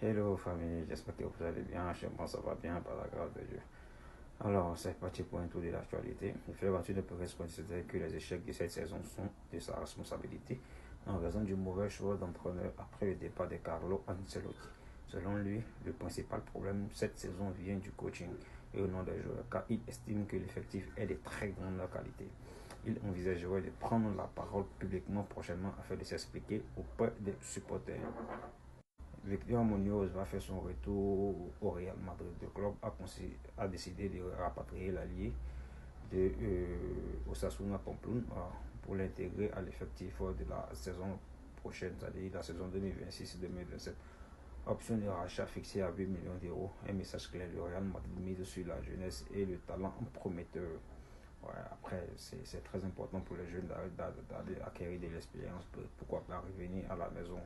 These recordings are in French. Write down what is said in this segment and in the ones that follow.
Hello famille, j'espère que vous allez bien. Chez moi ça va bien par la grâce de Dieu. Alors c'est parti pour un tour de l'actualité. Le Florentino Pérez considère que les échecs de cette saison sont de sa responsabilité en raison du mauvais choix d'entraîneur après le départ de Carlo Ancelotti. Selon lui, le principal problème cette saison vient du coaching et au nom des joueurs car il estime que l'effectif est de très grande qualité. Il envisagerait de prendre la parole publiquement prochainement afin de s'expliquer auprès des supporters. Victor Munoz va faire son retour au Real Madrid. Le club a décidé de rapatrier l'allié de Osasuna Pamplona pour l'intégrer à l'effectif de la saison prochaine, c'est-à-dire la saison 2026-2027. Option de rachat fixée à 8 millions d'euros. Un message clair, le Real Madrid mise sur la jeunesse et le talent prometteur. Ouais, après, c'est très important pour les jeunes d'acquérir de l'expérience. Pourquoi pas revenir à la maison,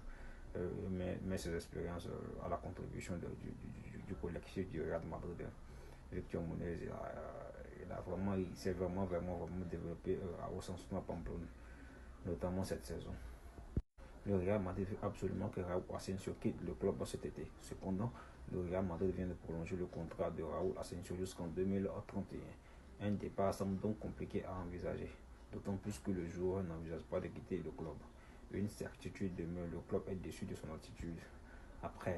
mais ces expériences à la contribution du collectif du Real Madrid. Victor Munez, il s'est vraiment développé au sens de Pamplona, notamment cette saison. Le Real Madrid veut absolument que Raúl Asensio quitte le club cet été. Cependant, le Real Madrid vient de prolonger le contrat de Raúl Asensio jusqu'en 2031. Un départ semble donc compliqué à envisager, d'autant plus que le joueur n'envisage pas de quitter le club. Une certitude demeure, le club est déçu de son attitude. Après,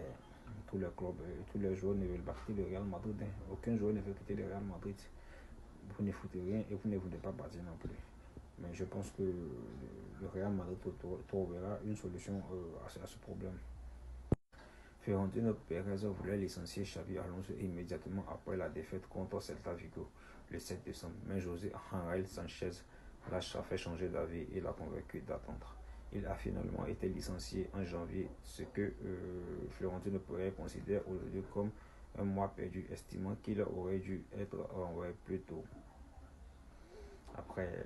tous les joueurs ne veulent pas quitter le Real Madrid. Aucun joueur ne veut quitter le Real Madrid. Vous ne foutez rien et vous ne voulez pas partir non plus. Mais je pense que le Real Madrid trouvera une solution à ce problème. Florentino Pérez voulait licencier Xabi Alonso immédiatement après la défaite contre Celta Vigo le 7 décembre. Mais José Ángel Sánchez l'a fait changer d'avis et l'a convaincu d'attendre. Il a finalement été licencié en janvier, ce que Florentino Pérez considère aujourd'hui comme un mois perdu, estimant qu'il aurait dû être renvoyé plus tôt. Après,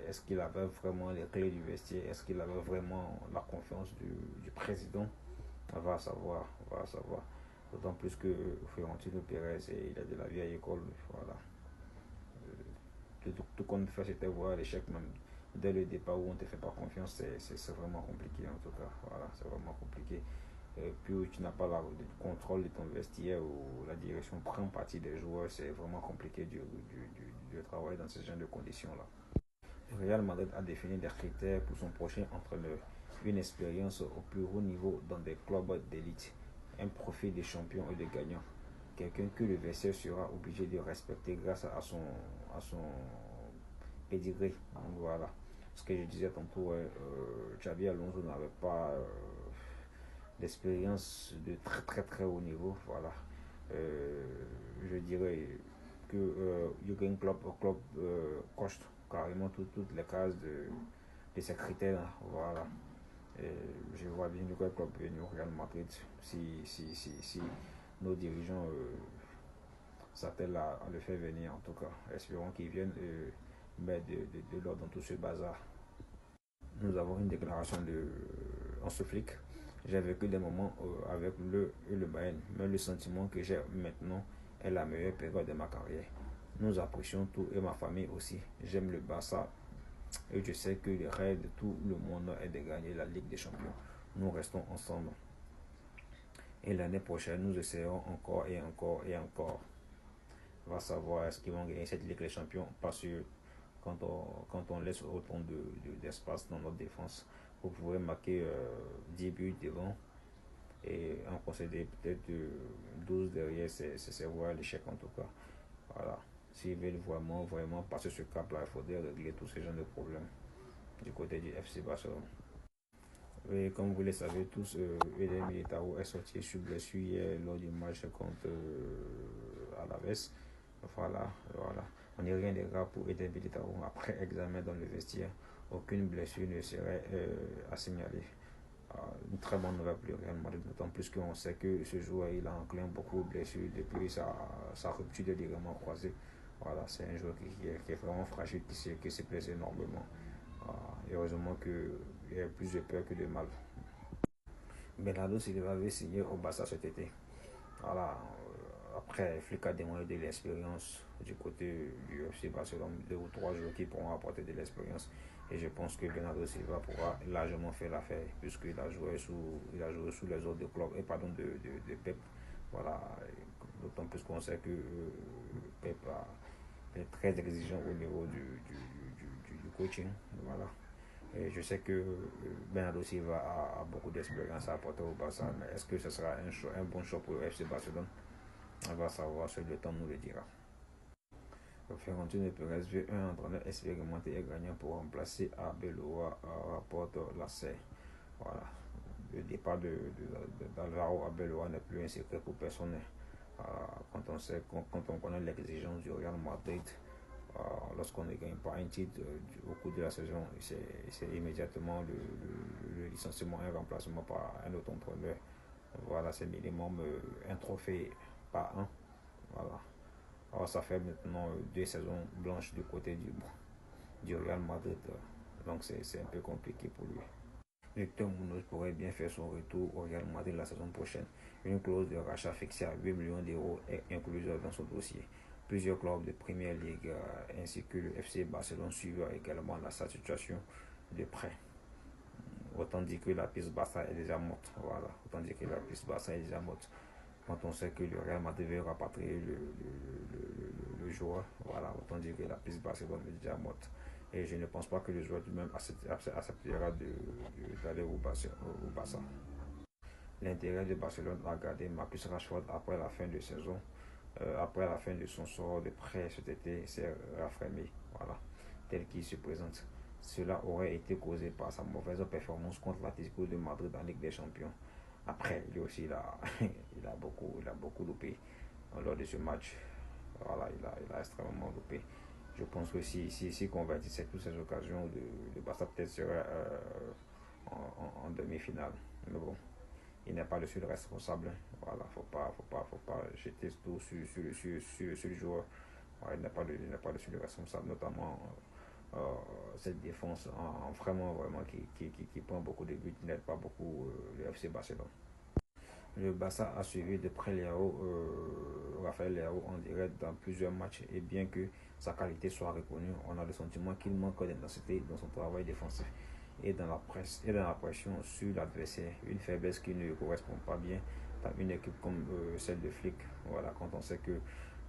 est-ce qu'il avait vraiment les clés du vestiaire? Est-ce qu'il avait vraiment la confiance du président? On va savoir, on va savoir. D'autant plus que Florentino Pérez, il a de la vieille école. Voilà. Tout qu'on fait, c'était voir l'échec même dès le départ où on ne te fait pas confiance. C'est vraiment compliqué en tout cas. Voilà, c'est vraiment compliqué. Et puis tu n'as pas le contrôle de ton vestiaire ou la direction prend partie des joueurs. C'est vraiment compliqué de travailler dans ce genre de conditions-là. Le Real Madrid a défini des critères pour son prochain entraîneur. Une expérience au plus haut niveau dans des clubs d'élite, un profil de champion et de gagnant, quelqu'un que le vestiaire sera obligé de respecter grâce à son pedigree. Voilà. Ce que je disais tantôt, Xabi Alonso n'avait pas d'expérience de très haut niveau. Voilà. Je dirais que Jürgen Klopp coche carrément toutes les cases de ces critères. Voilà. Et je vois bien que Klopp est au Real Madrid si nos dirigeants s'attellent à le faire venir en tout cas. Espérons qu'ils viennent mettre de l'ordre dans tout ce bazar. Nous avons une déclaration de Hansi Flick. J'ai vécu des moments avec le Bayern, mais le sentiment que j'ai maintenant est la meilleure période de ma carrière. Nous apprécions tout et ma famille aussi. J'aime le Barça et je sais que le rêve de tout le monde est de gagner la Ligue des Champions. Nous restons ensemble. Et l'année prochaine, nous essayerons encore et encore et encore. On va savoir est-ce qu'ils vont gagner cette Ligue des Champions. Pas sûr. Quand on laisse autant d'espace dans notre défense, vous pouvez marquer 10 buts devant et en concéder peut-être 12 derrière, c'est voir l'échec en tout cas. Voilà. S'ils veulent vraiment passer ce cap-là, il faudrait régler tous ces genres de problèmes du côté du FC Barcelone. Et comme vous le savez tous, Eden Militao est sorti sur blessure hier lors du match contre Alaves. Voilà. On n'est rien de grave pour Eden Militao. Après examen dans le vestiaire, aucune blessure ne serait à signaler. Une très bonne nouvelle pour le Real Madrid, d'autant plus qu'on sait que ce joueur il a enclin beaucoup de blessures depuis sa rupture de ligament croisé. Voilà, c'est un joueur qui est vraiment fragile, qui se blesse énormément. Et heureusement qu'il y a plus de peur que de mal. Bernardo Silva avait signé au Barça cet été. Voilà, après, Flick a demandé de l'expérience du côté du FC Barcelone, 2 ou 3 joueurs qui pourront apporter de l'expérience. Et je pense que Bernardo Silva pourra largement faire l'affaire, puisqu'il a joué sous les ordres de club, et pardon, de Pep. Voilà, d'autant plus qu'on sait que Pep est très exigeant au niveau du coaching. Voilà. Et je sais que Bernardo Silva a beaucoup d'expérience à apporter au Barça, mais est-ce que ce sera un bon choix pour le FC Barcelone? On va savoir, seul le temps nous le dira. Florentino Pérez veut un entraîneur expérimenté et gagnant pour remplacer Arbeloa, rapporte l'ACER. Voilà. Le départ d'Alvaro Arbeloa n'est plus un secret pour personne. Quand on connaît l'exigence du Real Madrid, lorsqu'on ne gagne pas un titre au cours de la saison, c'est immédiatement le licenciement et un remplacement par un autre entraîneur. Voilà, c'est minimum un trophée par an. Voilà. Alors ça fait maintenant 2 saisons blanches du côté du Real Madrid. Donc c'est un peu compliqué pour lui. Victor Munoz pourrait bien faire son retour au Real Madrid la saison prochaine. Une clause de rachat fixée à 8 millions d'euros est incluse dans son dossier. Plusieurs clubs de Première Ligue ainsi que le FC Barcelone suivent également sa situation de près. Autant dire que la piste Barça est déjà morte. Voilà. Autant dire que la piste Barça est déjà morte. Quand on sait que le Real Madrid veut rapatrier le joueur, voilà, autant dire que la piste Barcelone est déjà morte. Et je ne pense pas que le joueur lui-même acceptera d'aller au Barça. L'intérêt de Barcelone a gardé Marcus Rashford après la fin de saison. Après la fin de son sort de prêt cet été, s'est raffermi, voilà, tel qu'il se présente. Cela aurait été causé par sa mauvaise performance contre l'Atlético de Madrid en Ligue des Champions. Après, lui aussi, il a beaucoup loupé lors de ce match. Voilà, il a extrêmement loupé. Je pense que si convertissait toutes ces occasions, le Barça peut-être serait en demi-finale. Mais bon, il n'est pas le seul responsable. Voilà, faut pas jeter tout sur le joueur. Voilà, il n'est pas le seul responsable, notamment cette défense vraiment qui prend beaucoup de buts, n'aide pas beaucoup le FC Barcelone. Le Barça a suivi de près Raphaël Leao en direct dans plusieurs matchs et bien que sa qualité soit reconnue, on a le sentiment qu'il manque d'intensité dans son travail défensif et dans la pression sur l'adversaire, une faiblesse qui ne correspond pas bien dans une équipe comme celle de Flick. Voilà, quand on sait que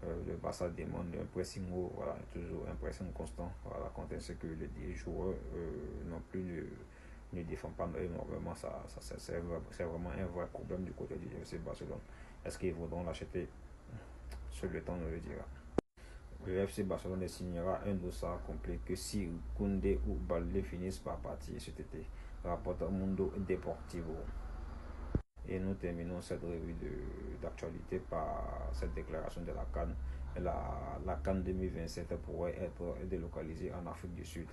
le Barça demande un pressing haut, voilà, toujours un pressing constant, voilà, quand on sait que les joueurs non plus ne défend pas énormément, c'est vraiment un vrai problème du côté du FC Barcelone. Est-ce qu'ils voudront l'acheter? Seul le temps nous le dira. Le FC Barcelone signera un dossard complet que si Koundé ou Baldé finissent par partir cet été, rapporte Mundo Deportivo. Et nous terminons cette revue d'actualité par cette déclaration de la CAN. La CAN 2027 pourrait être délocalisée en Afrique du Sud.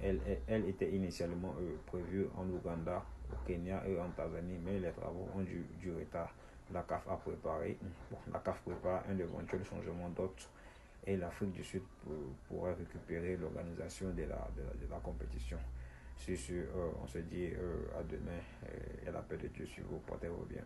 Elle était initialement prévue en Ouganda, au Kenya et en Tanzanie, mais les travaux ont du retard. La CAF prépare un éventuel changement d'hôte et l'Afrique du Sud pourrait récupérer l'organisation de la compétition. Sur ce, on se dit à demain et à la paix de Dieu sur vous. Portez-vous bien.